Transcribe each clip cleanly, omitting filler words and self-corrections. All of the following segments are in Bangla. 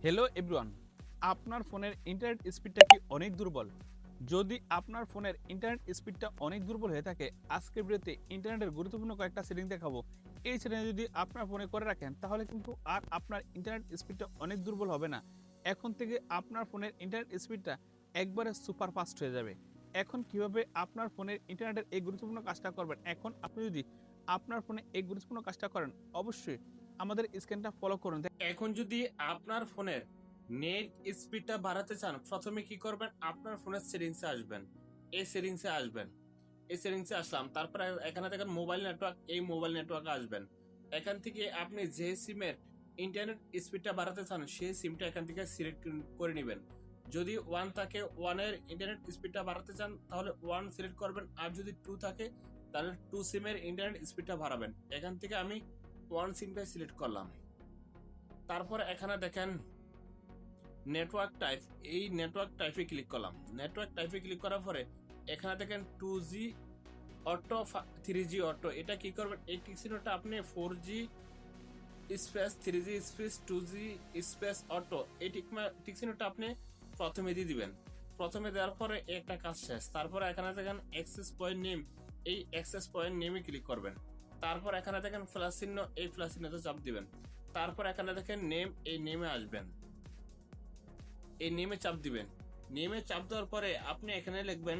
হ্যালো এভরিওয়ান, আপনার ফোনের ইন্টারনেট স্পিডটা কি অনেক দুর্বল? যদি আপনার ফোনের ইন্টারনেট স্পিডটা অনেক দুর্বল হয়ে থাকে, আজকের ভিডিওতে ইন্টারনেটের গুরুত্বপূর্ণ কয়েকটা সেটিং দেখাবো। এই সেটিং যদি আপনার ফোনে করে রাখেন তাহলে কিন্তু আর আপনার ইন্টারনেট স্পিডটা অনেক দুর্বল হবে না। এখন থেকে আপনার ফোনের ইন্টারনেট স্পিডটা একবারে সুপার ফাস্ট হয়ে যাবে। এখন কিভাবে আপনার ফোনের ইন্টারনেটের এই গুরুত্বপূর্ণ কাজটা করবেন? এখন আপনি যদি আপনার ফোনে এই গুরুত্বপূর্ণ কাজটা করেন, অবশ্যই আমাদের স্ক্রিনটা ফলো করুন। এখন যদি আপনার ফোনের নেট স্পিডটা বাড়াতে চান, প্রথমে কি করবেন? আপনার ফোনের সেটিংসে আসবেন। এই সেটিংসে আসলাম, তারপরে এখানে দেখেন মোবাইল নেটওয়ার্ক, এই মোবাইল নেটওয়ার্কে আসবেন। এখান থেকে আপনি যে সিমের ইন্টারনেট স্পিডটা বাড়াতে চান সেই সিমটা এখান থেকে সিলেক্ট করে নেবেন। যদি 1 থাকে, 1 এর ইন্টারনেট স্পিডটা বাড়াতে চান তাহলে 1 সিলেক্ট করবেন, আর যদি 2 থাকে তাহলে 2 সিমের ইন্টারনেট স্পিডটা বাড়াবেন। এখান থেকে আমি 1 সিমটা সিলেক্ট করলাম। তারপর এখানে দেখেন নেটওয়ার্ক টাইপ, এই নেটওয়ার্ক টাইপে ক্লিক করলাম। নেটওয়ার্ক টাইপে ক্লিক করার পরে এখানে দেখেন 2G অটো, 3G অটো। এটা কি করবেন? এই টিকচিহ্নটা আপনি 4G space 3G space 2G space auto, এই টিকচিহ্নটা আপনি প্রথমে দিয়ে দিবেন। প্রথমে দেওয়ার পরে একটা কাজ শেষ। তারপরে এখানে দেখেন অ্যাক্সেস পয়েন্ট নেম, এই অ্যাক্সেস পয়েন্ট নেমে ক্লিক করবেন। তারপর এখানে দেখেন প্লাস চিহ্ন, এই প্লাস চিহ্নতে চাপ দিবেন। তারপর এখানে দেখেন নেম, এই নেমে আসবেন, এই নেমে চাপ দিবেন। নেমে চাপ দেওয়ার পরে আপনি এখানে লিখবেন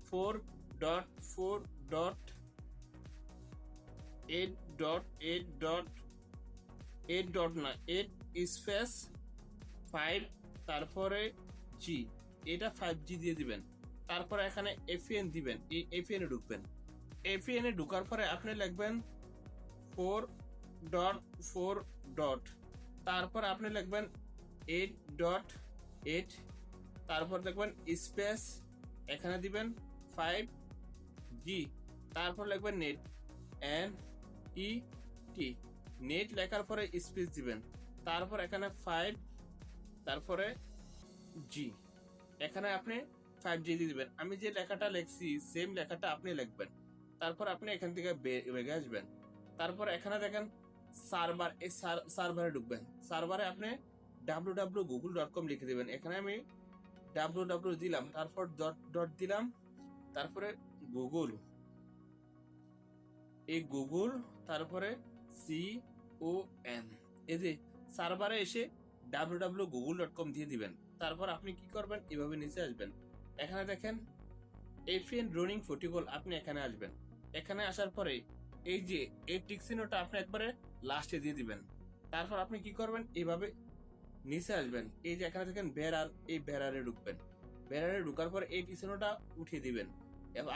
4.4.8.8 না 8 স্পেস 5, তারপরে জি, এটা 5G দিয়ে দিবেন। তারপরে এখানে এফএন দিবেন, এই এফএন এ ঢুকবেন। এফএন এ ঢুকার পরে আপনি লিখবেন 4.4. তারপর আপনি লিখবেন 8.8, তারপর দেখবেন স্পেস, এখানে দিবেন 5G, তারপর লিখবেন নেট, NET, নেট লেখার পরে স্পেস দিবেন। তারপর এখানে 5, তারপরে জি, এখানে আপনি 5G দিয়ে দিবেন। আমি যে লেখাটা লিখছি সেম লেখাটা আপনি লিখবেন। তারপর আপনি এখান থেকে বেগে আসবেন। তারপর এখানে দেখেন সার্ভার, এই সার্ভারে ঢুকবেন। সার্ভারে আপনি www.google.com লিখে দিবেন। এখানে আমি www দিলাম, তারপর ডট ডট দিলাম, তারপরে গুগল, এই গুগল, তারপরে COM, এই যে সার্ভারে এসে www.google.com দিয়ে দিবেন। তারপর আপনি কি করবেন? এভাবে নিচে আসবেন। এখানে দেখেন এফএন রনিং প্রোটোকল, আপনি এখানে আসবেন। এখানে আসার পরে এই যে এই টিক চিহ্নটা আপনি একবারে লাস্টে দিয়ে দিবেন। তারপর আপনি কি করবেন? এইভাবে নিচে আসবেন। এই যে এখানে দেখেন বেরার, এই বেরারে ঢুকবেন। বেরারে ঢুকার পর এই টিক চিহ্নটা উঠিয়ে দিবেন,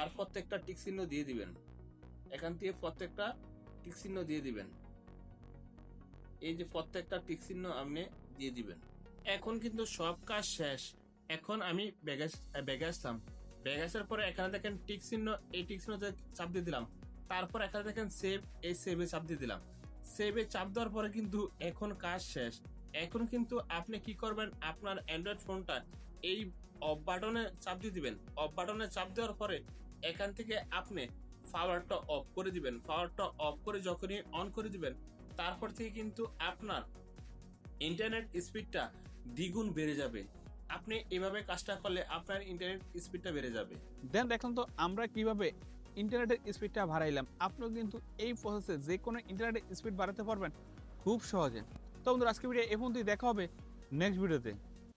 আর প্রত্যেকটা টিক চিহ্ন দিয়ে দিবেন। এখান থেকে প্রত্যেকটা টিক চিহ্ন দিয়ে দিবেন। এই যে প্রত্যেকটা টিক চিহ্ন আপনি দিয়ে দিবেন। এখন কিন্তু সব কাজ শেষ। এখন আমি ব্যাগে আসলাম। ব্যাগে আসার পরে এখানে দেখেন টিক চিহ্ন, এই টিক চিহ্নতে চাপ দিয়ে দিলাম। তারপর এখানে দেখেন সেভ, এই সেভে চাপ দিয়ে দিলাম। সেভে চাপ দেওয়ার পরে কিন্তু এখন কাজ শেষ। এখন কিন্তু আপনি কি করবেন? আপনার অ্যান্ড্রয়েড ফোনটা এই অফ বাটনে চাপ দিয়ে দিবেন। অফ বাটনে চাপ দেওয়ার পরে এখান থেকে আপনি পাওয়ারটা অফ করে দিবেন। পাওয়ারটা অফ করে যখনই অন করে দিবেন, তারপর থেকে কিন্তু আপনার ইন্টারনেট স্পিডটা দ্বিগুণ বেড়ে যাবে। আপনি এভাবে কাজটা করলে আপনার ইন্টারনেট স্পিডটা বেড়ে যাবে। দেন দেখুন তো আমরা কিভাবে ইন্টারনেটের স্পিডটা বাড়াইলাম। আপনিও কিন্তু এই প্রসেসে যে কোনো ইন্টারনেটের স্পিড বাড়াতে পারবেন খুব সহজে। তো বন্ধুরা, আজকে ভিডিও এই পর্যন্তই, দেখা হবে নেক্সট ভিডিওতে।